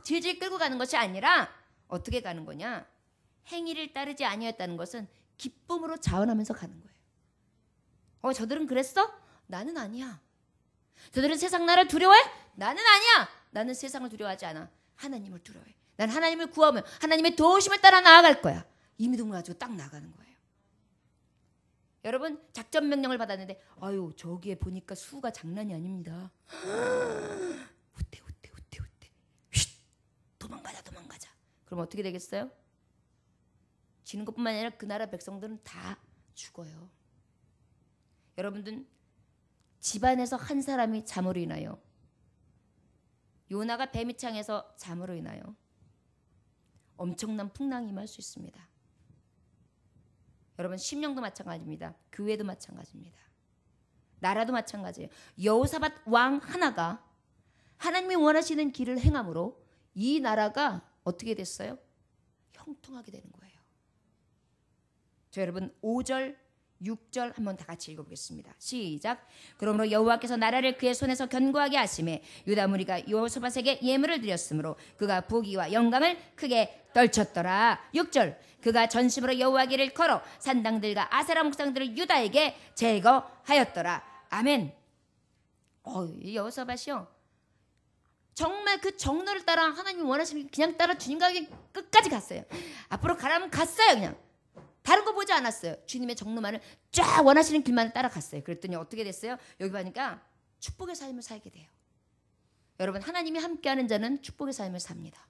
질질 끌고 가는 것이 아니라 어떻게 가는 거냐? 행위를 따르지 아니었다는 것은 기쁨으로 자원하면서 가는 거예요. 저들은 그랬어? 나는 아니야. 저들은 세상 나라를 두려워해? 나는 아니야. 나는 세상을 두려워하지 않아. 하나님을 두려워해. 난 하나님을 구하면 하나님의 도우심을 따라 나아갈 거야. 이 믿음을 가지고 딱 나가는 거예요. 여러분 작전 명령을 받았는데 아유 저기에 보니까 수가 장난이 아닙니다. 우대 쉿 도망가자. 그럼 어떻게 되겠어요? 지는 것뿐만 아니라 그 나라 백성들은 다 죽어요. 여러분들 집안에서 한 사람이 잠으로 인하여 요나가 뱀이창에서 잠으로 인하여 엄청난 풍랑이 임할 수 있습니다. 여러분 심령도 마찬가지입니다. 교회도 마찬가지입니다. 나라도 마찬가지예요. 여호사밧 왕 하나가 하나님이 원하시는 길을 행함으로 이 나라가 어떻게 됐어요? 형통하게 되는 거예요. 자, 여러분 5절 6절 한번 다 같이 읽어보겠습니다. 시작. 그러므로 여호와께서 나라를 그의 손에서 견고하게 하심에 유다 무리가 여호사밧에게 예물을 드렸으므로 그가 부귀와 영광을 크게 떨쳤더라. 6절. 그가 전심으로 여호와 길을 걸어 산당들과 아세라 목상들을 유다에게 제거하였더라. 아멘. 이 여호사밧이요. 정말 그 정로를 따라 하나님이 원하시는 그냥 따라 주님과 끝까지 갔어요. 앞으로 가라면 갔어요. 그냥. 다른 거 보지 않았어요. 주님의 정로만을 쫙 원하시는 길만을 따라갔어요. 그랬더니 어떻게 됐어요? 여기 보니까 축복의 삶을 살게 돼요. 여러분 하나님이 함께하는 자는 축복의 삶을 삽니다.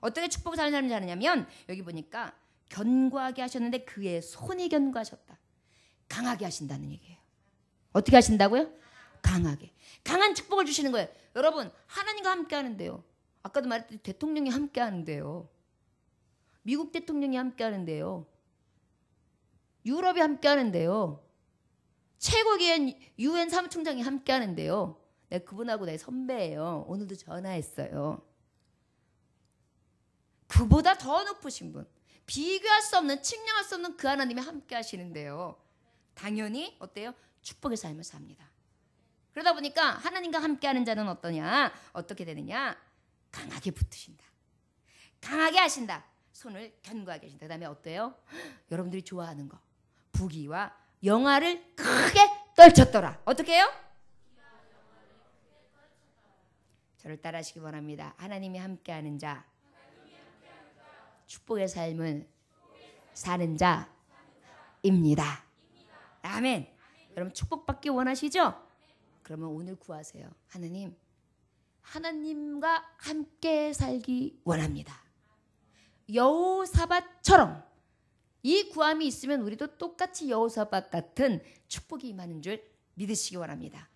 어떻게 축복의 삶을 사느냐면 여기 보니까 견고하게 하셨는데 그의 손이 견고하셨다. 강하게 하신다는 얘기예요. 어떻게 하신다고요? 강하게. 강한 축복을 주시는 거예요. 여러분 하나님과 함께하는데요. 아까도 말했듯이 대통령이 함께하는데요. 미국 대통령이 함께하는데요. 유럽이 함께하는데요. 최고기엔 UN 사무총장이 함께하는데요. 내가 그분하고 내 선배예요. 오늘도 전화했어요. 그보다 더 높으신 분, 비교할 수 없는, 측량할 수 없는 그 하나님이 함께하시는데요. 당연히 어때요? 축복의 삶을 삽니다. 그러다 보니까 하나님과 함께하는 자는 어떠냐? 어떻게 되느냐? 강하게 붙으신다. 강하게 하신다. 손을 견고하게 하신다. 그 다음에 어때요? 여러분들이 좋아하는 거. 부귀와 영화를 크게 떨쳤더라. 어떻게 해요? 저를 따라하시기 바랍니다. 하나님이 함께하는 자, 축복의 삶을 사는 자입니다. 아멘. 여러분 축복받기 원하시죠? 그러면 오늘 구하세요. 하나님, 하나님과 함께 살기 원합니다. 여호사밧처럼 이 구함이 있으면 우리도 똑같이 여호사밧 같은 축복이 임하는 줄 믿으시기 원합니다.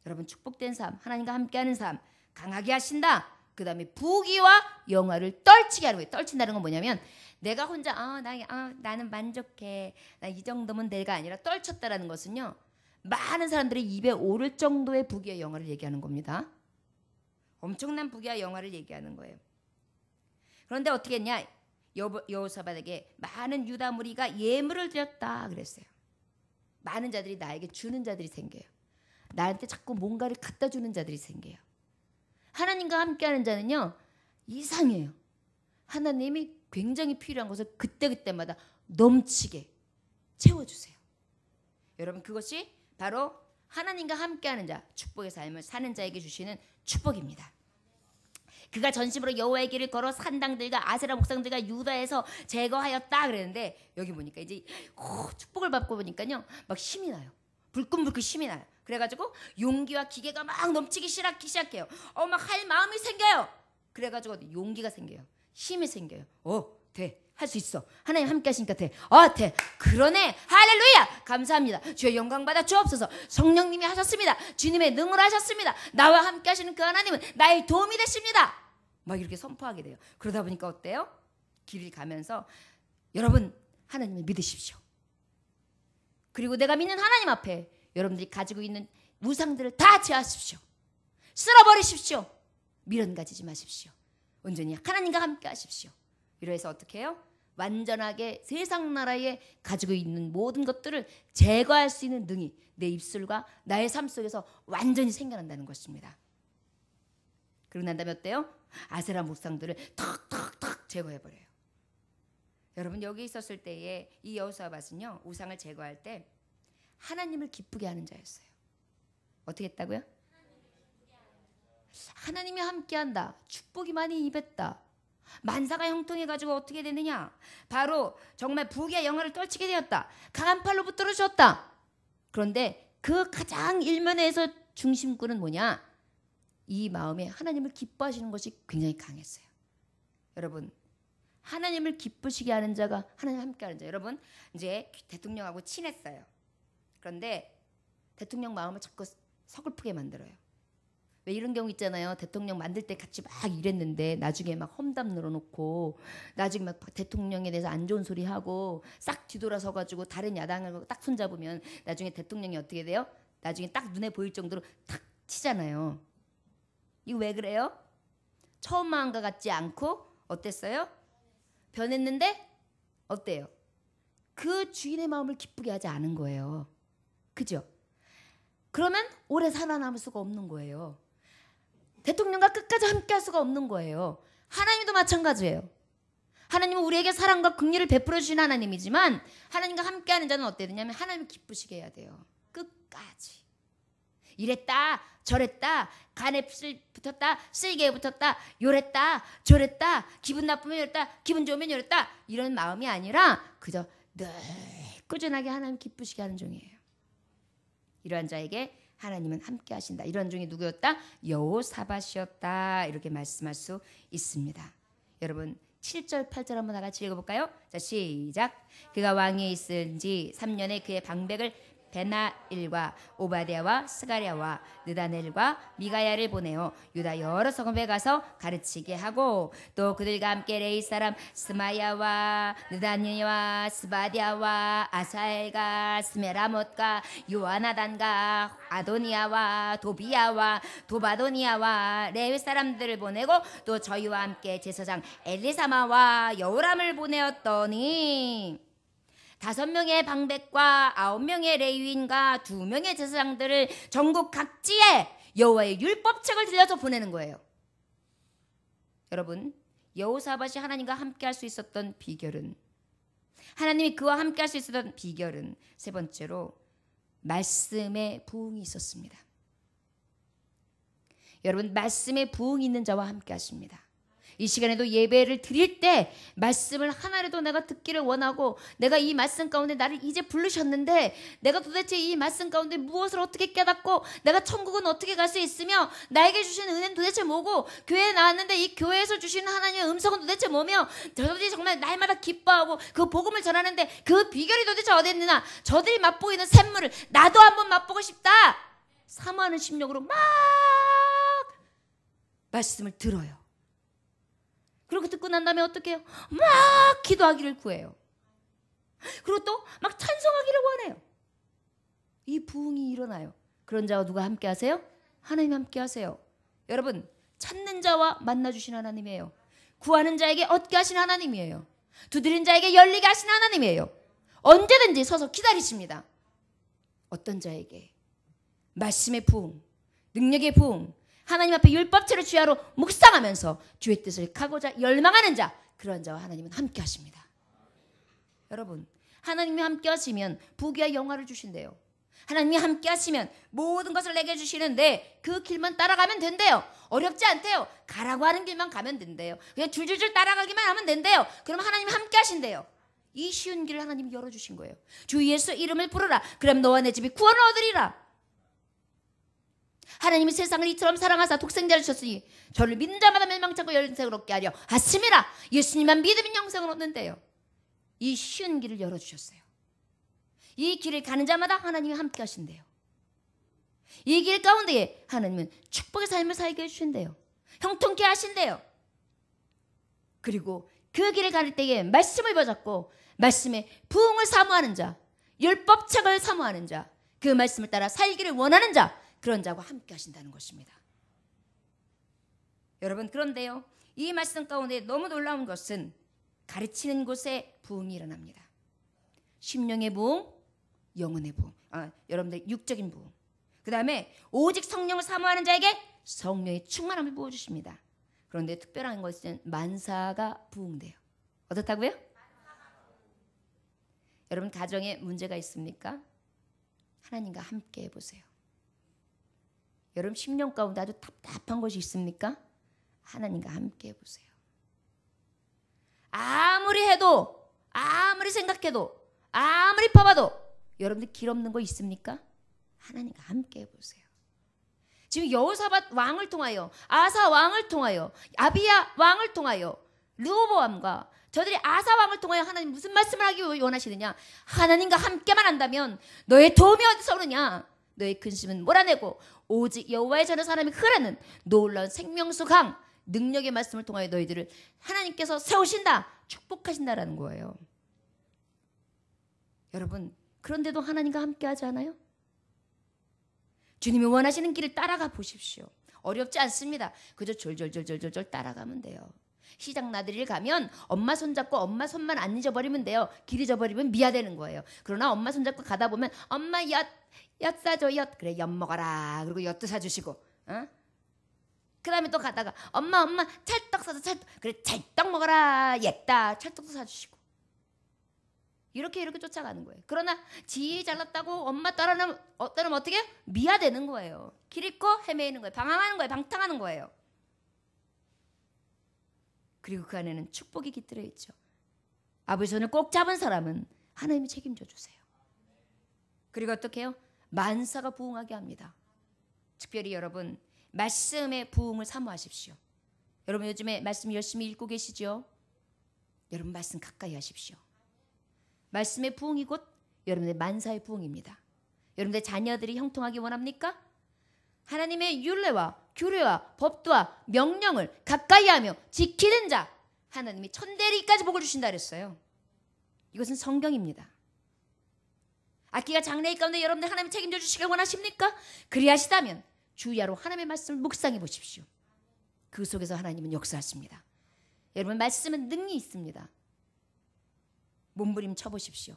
여러분 축복된 삶, 하나님과 함께하는 삶, 강하게 하신다. 그 다음에 부귀와 영화를 떨치게 하는 거예요. 떨친다는 건 뭐냐면 내가 혼자 나는 만족해. 나 이 정도면 내가 아니라 떨쳤다라는 것은요. 많은 사람들이 입에 오를 정도의 부귀와 영화를 얘기하는 겁니다. 엄청난 부귀와 영화를 얘기하는 거예요. 그런데 어떻게 했냐? 여호사밧에게 많은 유다 무리가 예물을 드렸다 그랬어요. 많은 자들이 나에게 주는 자들이 생겨요. 나한테 자꾸 뭔가를 갖다 주는 자들이 생겨요. 하나님과 함께하는 자는요. 이상해요. 하나님이 굉장히 필요한 것을 그때그때마다 넘치게 채워주세요. 여러분 그것이 바로 하나님과 함께하는 자, 축복의 삶을 사는 자에게 주시는 축복입니다. 그가 전심으로 여호와의 길을 걸어 산당들과 아세라 목상들과 유다에서 제거하였다 그랬는데 여기 보니까 이제 축복을 받고 보니까요 막 힘이 나요. 불끈불끈 힘이 나요. 그래가지고 용기와 기계가 막 넘치기 시작해요. 막 할 마음이 생겨요. 그래가지고 용기가 생겨요. 힘이 생겨요. 돼. 할 수 있어. 하나님 함께 하시니까 돼. 돼. 그러네. 할렐루야. 감사합니다. 주의 영광 받아 주옵소서. 성령님이 하셨습니다. 주님의 능으로 하셨습니다. 나와 함께 하시는 그 하나님은 나의 도움이 되십니다. 막 이렇게 선포하게 돼요. 그러다 보니까 어때요? 길을 가면서 여러분 하나님을 믿으십시오. 그리고 내가 믿는 하나님 앞에 여러분들이 가지고 있는 우상들을 다 제하십시오. 쓸어버리십시오. 미련 가지지 마십시오. 온전히 하나님과 함께 하십시오. 이러해서 어떻게 해요? 완전하게 세상 나라에 가지고 있는 모든 것들을 제거할 수 있는 능이 내 입술과 나의 삶 속에서 완전히 생겨난다는 것입니다. 그러고 난 다음에 어때요? 아세라 목상들을 턱턱턱 제거해버려요. 여러분 여기 있었을 때에 이 여호사밧은요 우상을 제거할 때 하나님을 기쁘게 하는 자였어요. 어떻게 했다고요? 하나님이 함께한다. 축복이 많이 임했다. 만사가 형통해가지고 어떻게 되느냐? 바로 정말 부귀의 영화를 떨치게 되었다. 강한 팔로 붙들어주었다. 그런데 그 가장 일면에서 중심구는 뭐냐? 이 마음에 하나님을 기뻐하시는 것이 굉장히 강했어요. 여러분 하나님을 기쁘시게 하는 자가 하나님 함께하는 자. 여러분 이제 대통령하고 친했어요. 그런데 대통령 마음을 자꾸 서글프게 만들어요. 왜 이런 경우 있잖아요. 대통령 만들 때 같이 막 일했는데 나중에 막 험담 늘어놓고 나중에 막 대통령에 대해서 안 좋은 소리 하고 싹 뒤돌아서 가지고 다른 야당을 딱 손잡으면 나중에 대통령이 어떻게 돼요? 나중에 딱 눈에 보일 정도로 탁 치잖아요. 이거 왜 그래요? 처음 마음과 같지 않고 어땠어요? 변했는데 어때요? 그 주인의 마음을 기쁘게 하지 않은 거예요. 그죠? 그러면 오래 살아남을 수가 없는 거예요. 대통령과 끝까지 함께 할 수가 없는 거예요. 하나님도 마찬가지예요. 하나님은 우리에게 사랑과 긍휼을 베풀어 주신 하나님이지만 하나님과 함께하는 자는 어때야 되냐면 하나님을 기쁘시게 해야 돼요. 끝까지. 이랬다 저랬다 간에 붙었다 쓸개에 붙었다 요랬다 저랬다 기분 나쁘면 이랬다 기분 좋으면 이랬다 이런 마음이 아니라 그저 늘 꾸준하게 하나님 기쁘시게 하는 종이에요. 이러한 자에게 하나님은 함께 하신다. 이런 종이 누구였다? 여호사밧이었다. 이렇게 말씀할 수 있습니다. 여러분 7절 8절 한번 다 같이 읽어볼까요? 자 시작. 그가 왕위에 있은 지 3년에 그의 방백을 베나일과 오바댜와 스가랴와 느다넬과 미가야를 보내어 유다 여러 성읍에 가서 가르치게 하고 또 그들과 함께 레이 사람 스마야와 느다니와 스바디아와 아사엘과 스메라못과 요아나단과 아도니아와 도비야와 도바도니아와 레위 사람들을 보내고 또 저희와 함께 제사장 엘리사마와 여호람을 보내었더니 5명의 방백과 9명의 레위인과 2명의 제사장들을 전국 각지에 여호와의 율법책을 들려서 보내는 거예요. 여러분 여호사밧이 하나님과 함께 할 수 있었던 비결은 하나님이 그와 함께 할 수 있었던 비결은 세 번째로 말씀의 부흥이 있었습니다. 여러분 말씀의 부흥이 있는 자와 함께 하십니다. 이 시간에도 예배를 드릴 때 말씀을 하나라도 내가 듣기를 원하고 내가 이 말씀 가운데 나를 이제 부르셨는데 내가 도대체 이 말씀 가운데 무엇을 어떻게 깨닫고 내가 천국은 어떻게 갈 수 있으며 나에게 주신 은혜는 도대체 뭐고 교회에 나왔는데 이 교회에서 주시는 하나님의 음성은 도대체 뭐며 저들이 정말 날마다 기뻐하고 그 복음을 전하는데 그 비결이 도대체 어디 있느냐 저들이 맛보고 있는 샘물을 나도 한번 맛보고 싶다 사모하는 심령으로 막 말씀을 들어요. 그리고 듣고 난 다음에 어떻게 해요? 막 기도하기를 구해요. 그리고 또 막 찬송하기를 원해요. 이 부흥이 일어나요. 그런 자와 누가 함께 하세요? 하나님 함께 하세요. 여러분 찾는 자와 만나주신 하나님이에요. 구하는 자에게 얻게 하신 하나님이에요. 두드린 자에게 열리게 하신 하나님이에요. 언제든지 서서 기다리십니다. 어떤 자에게 말씀의 부흥, 능력의 부흥, 하나님 앞에 율법체를 주야로 묵상하면서 주의 뜻을 가고자 열망하는 자 그런 자와 하나님은 함께 하십니다. 여러분 하나님이 함께 하시면 부귀와 영화를 주신대요. 하나님이 함께 하시면 모든 것을 내게 주시는데 그 길만 따라가면 된대요. 어렵지 않대요. 가라고 하는 길만 가면 된대요. 그냥 줄줄줄 따라가기만 하면 된대요. 그럼 하나님이 함께 하신대요. 이 쉬운 길을 하나님이 열어주신 거예요. 주 예수 이름을 부르라. 그럼 너와 내 집이 구원을 얻으리라. 하나님이 세상을 이처럼 사랑하사 독생자를 주셨으니 저를 믿는 자마다 멸망치 않고 영생을 얻게 하려 하심이라. 예수님만 믿으면 영생을 얻는데요. 이 쉬운 길을 열어주셨어요. 이 길을 가는 자마다 하나님이 함께 하신대요. 이 길 가운데에 하나님은 축복의 삶을 살게 해주신대요. 형통케 하신대요. 그리고 그 길을 갈 때에 말씀을 붙잡고 말씀의 부흥을 사모하는 자, 율법책을 사모하는 자, 그 말씀을 따라 살기를 원하는 자 그런 자와 함께 하신다는 것입니다. 여러분 그런데요 이 말씀 가운데 너무 놀라운 것은 가르치는 곳에 부흥이 일어납니다. 심령의 부흥, 영혼의 부흥, 여러분들 육적인 부흥. 그 다음에 오직 성령을 사모하는 자에게 성령의 충만함을 부어주십니다. 그런데 특별한 것은 만사가 부응돼요. 어떻다고요? 여러분 가정에 문제가 있습니까? 하나님과 함께 해보세요. 여러분 심령 가운데 아주 답답한 것이 있습니까? 하나님과 함께 해보세요. 아무리 해도, 아무리 생각해도, 아무리 봐봐도 여러분들 길 없는 거 있습니까? 하나님과 함께 해보세요. 지금 여호사밧 왕을 통하여, 아사 왕을 통하여, 아비야 왕을 통하여, 르호보암과 저들이 아사 왕을 통하여 하나님 무슨 말씀을 하기 원하시느냐? 하나님과 함께만 한다면 너의 도움이 어디서 오느냐? 너의 근심은 몰아내고 오직 여호와의 전에 사람이 흐르는 놀라운 생명수 강 능력의 말씀을 통하여 너희들을 하나님께서 세우신다, 축복하신다라는 거예요. 여러분 그런데도 하나님과 함께 하지 않아요? 주님이 원하시는 길을 따라가 보십시오. 어렵지 않습니다. 그저 졸졸졸졸졸 따라가면 돼요. 시장 나들이를 가면 엄마 손잡고 엄마 손만 안 잊어버리면 돼요. 길 잊어버리면 미화되는 거예요. 그러나 엄마 손잡고 가다 보면 엄마 엿 사줘 엿. 그래 엿 먹어라. 그리고 엿도 사주시고 그 다음에 또 가다가 엄마 찰떡 사줘 찰떡. 그래 찰떡 먹어라. 옛다. 찰떡도 사주시고. 이렇게 쫓아가는 거예요. 그러나 지 잘났다고 엄마 따라하면 어떻게 해요? 미화되는 거예요. 길 잃고 헤매이는 거예요. 방황하는 거예요. 방탕하는 거예요. 그리고 그 안에는 축복이 깃들어 있죠. 아버지 손을 꼭 잡은 사람은 하나님이 책임져 주세요. 그리고 어떻게 해요? 만사가 부응하게 합니다. 특별히 여러분 말씀의 부응을 사모하십시오. 여러분 요즘에 말씀 열심히 읽고 계시죠? 여러분 말씀 가까이 하십시오. 말씀의 부응이 곧 여러분의 만사의 부응입니다. 여러분의 자녀들이 형통하기 원합니까? 하나님의 율례와 규례와 법도와 명령을 가까이 하며 지키는 자 하나님이 천대리까지 복을 주신다 그랬어요. 이것은 성경입니다. 악기가 장래일 가운데 여러분들 하나님 책임져 주시길 원하십니까? 그리하시다면 주야로 하나님의 말씀을 묵상해 보십시오. 그 속에서 하나님은 역사하십니다. 여러분 말씀은 능이 있습니다. 몸부림 쳐보십시오.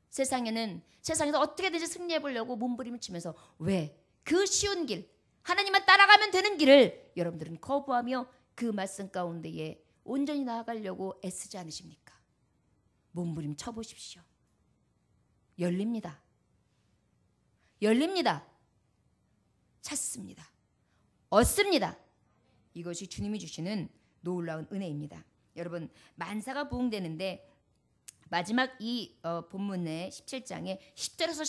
세상에서 어떻게든지 승리해 보려고 몸부림을 치면서 왜? 그 쉬운 길, 하나님만 따라가면 되는 길을 여러분들은 거부하며 그 말씀 가운데에 온전히 나아가려고 애쓰지 않으십니까? 몸부림 쳐보십시오. 열립니다. 찾습니다. 얻습니다. 이것이 주님이 주시는 놀라운 은혜입니다. 여러분 만사가 부응되는데 마지막 이 본문의 17장에 10절에서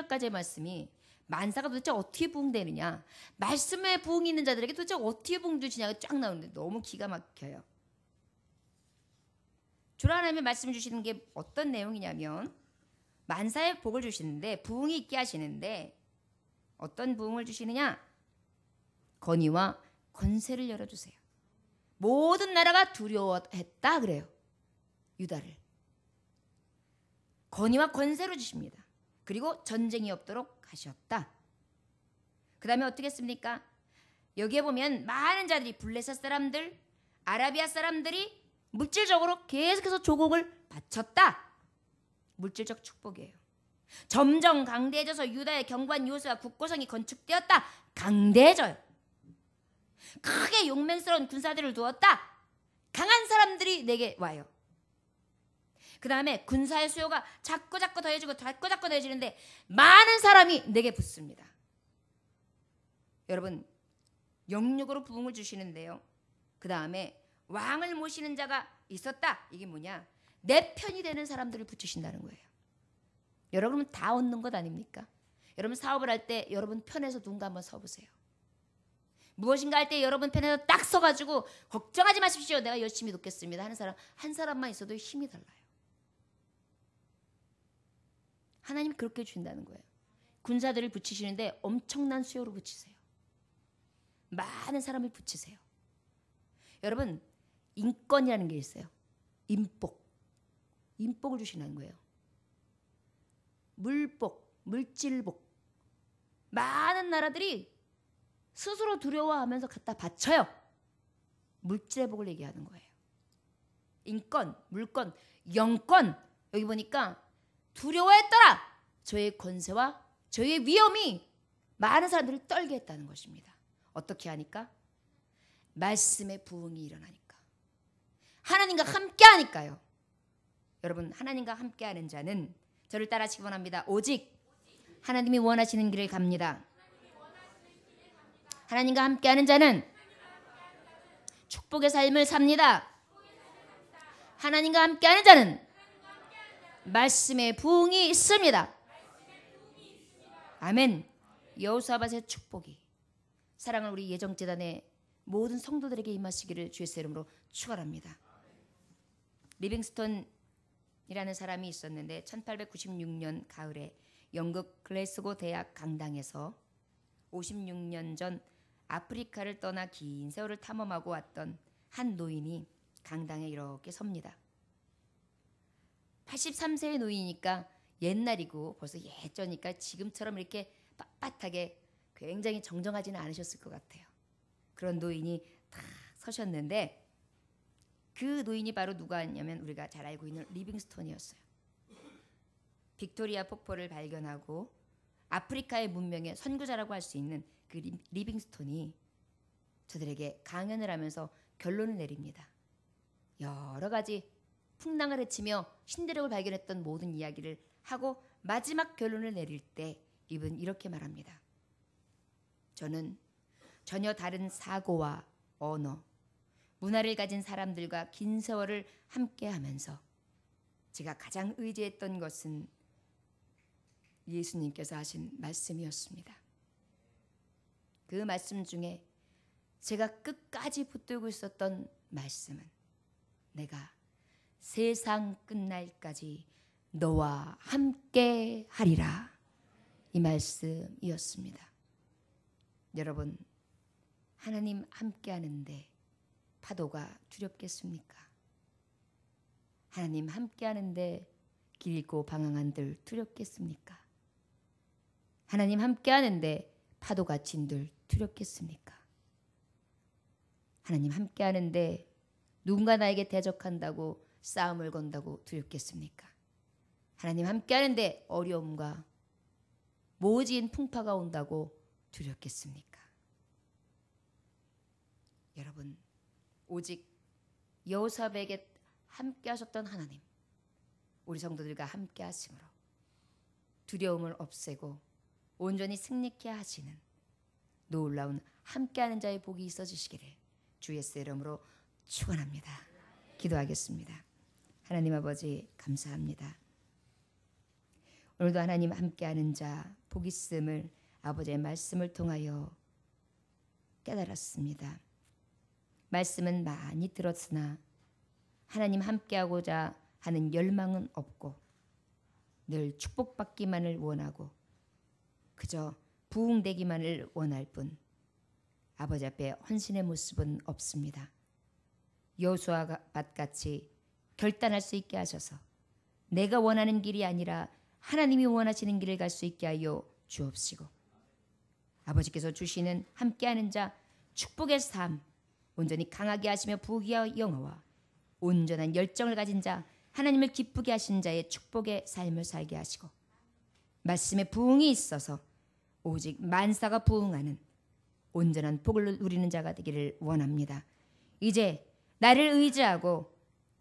19절까지의 말씀이 만사가 도대체 어떻게 부응되느냐, 말씀에 부응이 있는 자들에게 도대체 어떻게 부응 주시냐가 쫙 나오는데 너무 기가 막혀요. 주 하나님의 말씀 주시는 게 어떤 내용이냐면 만사의 복을 주시는데 부응이 있게 하시는데 어떤 부응을 주시느냐, 권위와 권세를 열어주세요. 모든 나라가 두려워했다 그래요. 유다를 권위와 권세로 주십니다. 그리고 전쟁이 없도록 하셨다. 그 다음에 어떻게 했습니까? 여기에 보면 많은 자들이 블레셋 사람들, 아라비아 사람들이 물질적으로 계속해서 조공을 바쳤다. 물질적 축복이에요. 점점 강대해져서 유다의 견고한 요새와 국고성이 건축되었다. 강대해져요. 크게 용맹스러운 군사들을 두었다. 강한 사람들이 내게 와요. 그 다음에 군사의 수요가 자꾸 더해지고 자꾸 더해지는데 많은 사람이 내게 붙습니다. 여러분 영육으로 부흥을 주시는데요. 그 다음에 왕을 모시는 자가 있었다. 이게 뭐냐? 내 편이 되는 사람들을 붙이신다는 거예요. 여러분은 다 얻는 것 아닙니까? 여러분 사업을 할 때 여러분 편에서 누군가 한번 서보세요. 무엇인가 할 때 여러분 편에서 딱 서가지고 걱정하지 마십시오. 내가 열심히 돕겠습니다 하는 사람 한 사람만 있어도 힘이 달라요. 하나님이 그렇게 주신다는 거예요. 군사들을 붙이시는데 엄청난 수요로 붙이세요. 많은 사람을 붙이세요. 여러분 인권이라는 게 있어요. 인복을 주시는 거예요. 물복, 물질복. 많은 나라들이 스스로 두려워하면서 갖다 바쳐요. 물질의 복을 얘기하는 거예요. 인권, 물권, 영권. 여기 보니까 두려워했더라. 저의 권세와 저의 위엄이 많은 사람들을 떨게 했다는 것입니다. 어떻게 하니까? 말씀의 부흥이 일어나니까. 하나님과 함께 하니까요. 여러분, 하나님과 함께하는 자는 저를 따라하시기 원합니다. 오직 하나님이 원하시는 길을 갑니다. 하나님과 함께하는 자는 축복의 삶을 삽니다. 하나님과 함께하는 자는 말씀의 부흥이 있습니다. 아멘. 여호사밧의 축복이 사랑하는 우리 예정재단의 모든 성도들에게 임하시기를 주의 이름으로 축원합니다. 리빙스톤이라는 사람이 있었는데 1896년 가을에 영국 글래스고 대학 강당에서 56년 전 아프리카를 떠나 긴 세월을 탐험하고 왔던 한 노인이 강당에 이렇게 섭니다. 83세의 노인이니까 옛날이고 벌써 예전이니까 지금처럼 이렇게 빳빳하게 굉장히 정정하지는 않으셨을 것 같아요. 그런 노인이 딱 서셨는데 그 노인이 바로 누가였냐면 우리가 잘 알고 있는 리빙스톤이었어요. 빅토리아 폭포를 발견하고 아프리카의 문명의 선구자라고 할 수 있는 그 리빙스톤이 저들에게 강연을 하면서 결론을 내립니다. 여러 가지 풍랑을 헤치며 신대륙을 발견했던 모든 이야기를 하고 마지막 결론을 내릴 때 이분은 이렇게 말합니다. 저는 전혀 다른 사고와 언어, 문화를 가진 사람들과 긴 세월을 함께하면서 제가 가장 의지했던 것은 예수님께서 하신 말씀이었습니다. 그 말씀 중에 제가 끝까지 붙들고 있었던 말씀은 내가 세상 끝날까지 너와 함께 하리라, 이 말씀이었습니다. 여러분, 하나님 함께 하는데 파도가 두렵겠습니까? 하나님 함께 하는데 길고 방황한들 두렵겠습니까? 하나님 함께 하는데 파도가 친들 두렵겠습니까? 하나님 함께 하는데 누군가 나에게 대적한다고 싸움을 건다고 두렵겠습니까? 하나님 함께 하는데 어려움과 모진 풍파가 온다고 두렵겠습니까? 여러분, 오직 여호사밧에게 함께 하셨던 하나님, 우리 성도들과 함께 하심으로 두려움을 없애고 온전히 승리케 하시는 놀라운 함께하는 자의 복이 있어지시기를 주 예수의 이름으로 축원합니다. 기도하겠습니다. 하나님 아버지, 감사합니다. 오늘도 하나님 함께하는 자 복 있음을 아버지의 말씀을 통하여 깨달았습니다. 말씀은 많이 들었으나 하나님 함께하고자 하는 열망은 없고 늘 축복받기만을 원하고 그저 부흥되기만을 원할 뿐 아버지 앞에 헌신의 모습은 없습니다. 여호수아밧 같이 결단할 수 있게 하셔서 내가 원하는 길이 아니라 하나님이 원하시는 길을 갈 수 있게 하여 주옵시고 아버지께서 주시는 함께하는 자 축복의 삶 온전히 강하게 하시며 부귀와 영화와 온전한 열정을 가진 자 하나님을 기쁘게 하신 자의 축복의 삶을 살게 하시고 말씀의 부흥이 있어서 오직 만사가 부흥하는 온전한 복을 누리는 자가 되기를 원합니다. 이제 나를 의지하고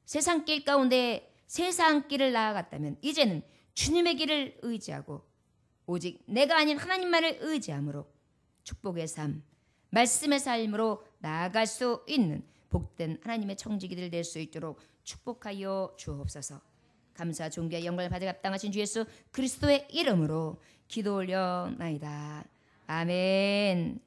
세상 길 가운데 세상 길을 나아갔다면 이제는 주님의 길을 의지하고 오직 내가 아닌 하나님만을 의지함으로 축복의 삶, 말씀의 삶으로 나아갈 수 있는 복된 하나님의 청지기들 될 수 있도록 축복하여 주옵소서. 감사, 존귀와 영광을 받아 합당하신 주 예수 그리스도의 이름으로 기도 올려나이다. 아멘.